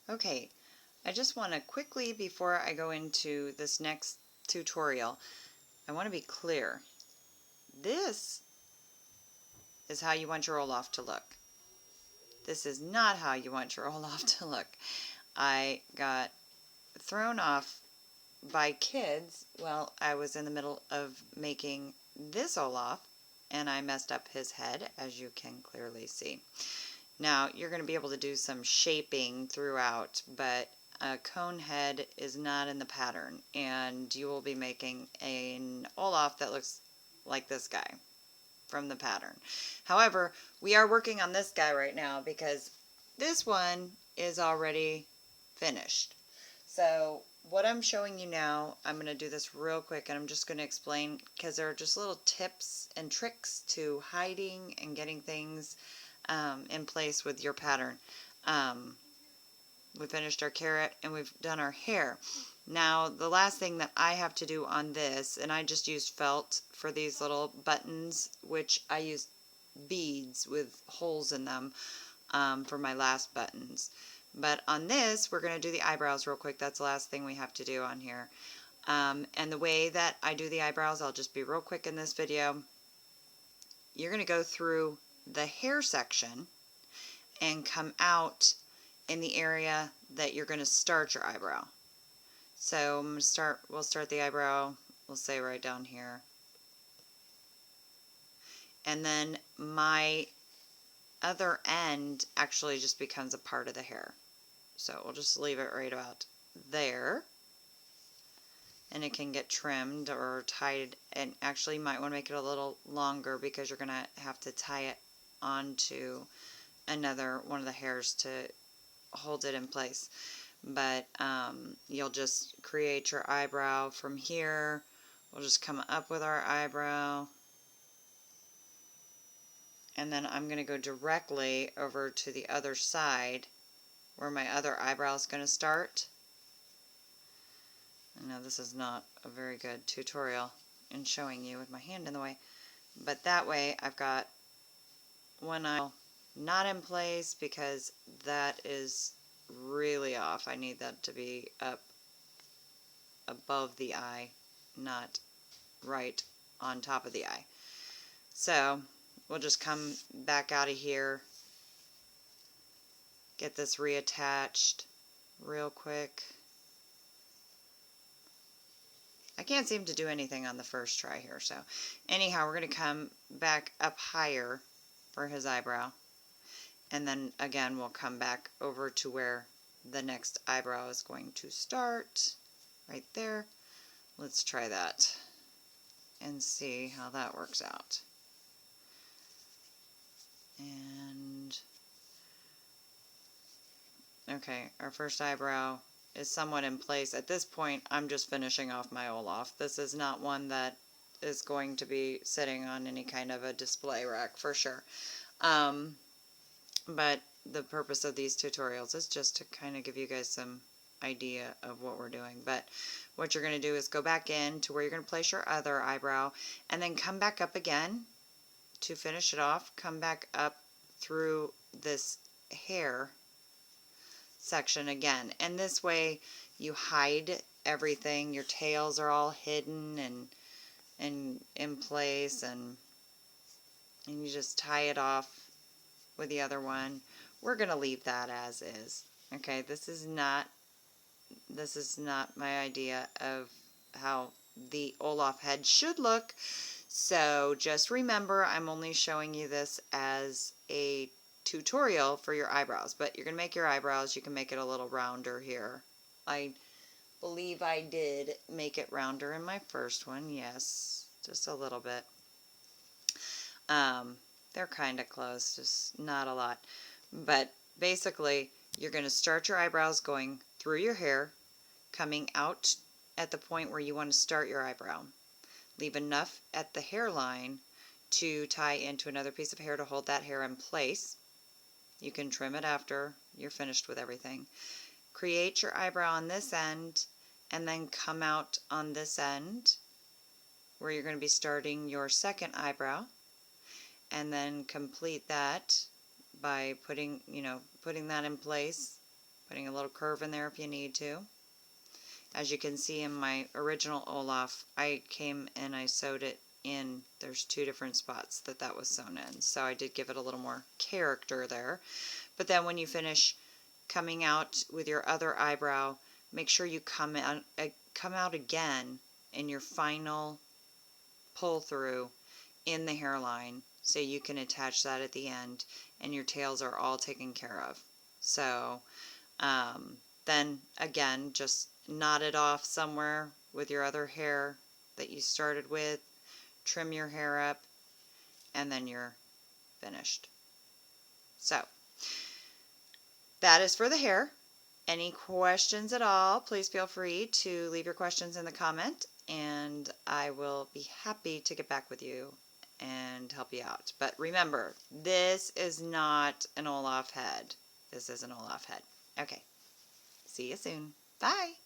Okay, I just want to quickly, before I go into this next tutorial, I want to be clear. This is how you want your Olaf to look. This is not how you want your Olaf to look. I got thrown off by kids while I was in the middle of making this Olaf, and I messed up his head, as you can clearly see. Now, you're going to be able to do some shaping throughout, but a cone head is not in the pattern, and you will be making an Olaf that looks like this guy from the pattern. However, we are working on this guy right now because this one is already finished. So what I'm showing you now, I'm going to do this real quick, and I'm just going to explain, because there are just little tips and tricks to hiding and getting things in place with your pattern. We finished our carrot and we've done our hair. Now the last thing that I have to do on this, and I just used felt for these little buttons, which I used beads with holes in them for my last buttons. But on this, we're going to do the eyebrows real quick. That's the last thing we have to do on here. And the way that I do the eyebrows, I'll just be real quick in this video. You're going to go through the hair section and come out in the area that you're going to start your eyebrow. So I'm going to start, we'll start the eyebrow, we'll say right down here. And then my other end actually just becomes a part of the hair. So we'll just leave it right about there. And it can get trimmed or tied, and actually you might want to make it a little longer because you're going to have to tie it onto another one of the hairs to hold it in place. But you'll just create your eyebrow from here. We'll just come up with our eyebrow, and then I'm going to go directly over to the other side where my other eyebrow is going to start. I know this is not a very good tutorial in showing you with my hand in the way, but that way I've got one eye not in place because that is really off. I need that to be up above the eye, not right on top of the eye. So we'll just come back out of here, get this reattached real quick. I can't seem to do anything on the first try here, so anyhow, we're going to come back up higher for his eyebrow, and then again we'll come back over to where the next eyebrow is going to start, right there. Let's try that and see how that works out. And okay, our first eyebrow is somewhat in place. At this point, I'm just finishing off my Olaf. This is not one that is going to be sitting on any kind of a display rack for sure. But the purpose of these tutorials is just to kind of give you guys some idea of what we're doing. But what you're going to do is go back in to where you're going to place your other eyebrow, and then come back up again to finish it off. Come back up through this hair section again, and this way you hide everything. Your tails are all hidden and in place, and you just tie it off with the other one. We're gonna leave that as is. Okay, this is not my idea of how the Olaf head should look, so just remember I'm only showing you this as a tutorial for your eyebrows. But you're going to make your eyebrows, you can make it a little rounder here. I believe I did make it rounder in my first one, yes, just a little bit. They're kind of close, just not a lot. But basically, you're going to start your eyebrows going through your hair, coming out at the point where you want to start your eyebrow. Leave enough at the hairline to tie into another piece of hair to hold that hair in place. You can trim it after you're finished with everything. Create your eyebrow on this end, and then come out on this end where you're going to be starting your second eyebrow, and then complete that by putting that in place, putting a little curve in there if you need to. As you can see in my original Olaf, I came and I sewed it in. There's 2 different spots that was sewn in, so I did give it a little more character there. But then when you finish coming out with your other eyebrow, make sure you come out again in your final pull through in the hairline so you can attach that at the end, and your tails are all taken care of. So then again, just knot it off somewhere with your other hair that you started with, trim your hair up, and then you're finished. So that is for the hair. Any questions at all, please feel free to leave your questions in the comment, and I will be happy to get back with you and help you out. But remember, this is not an Olaf head. This is an Olaf head. Okay. See you soon. Bye.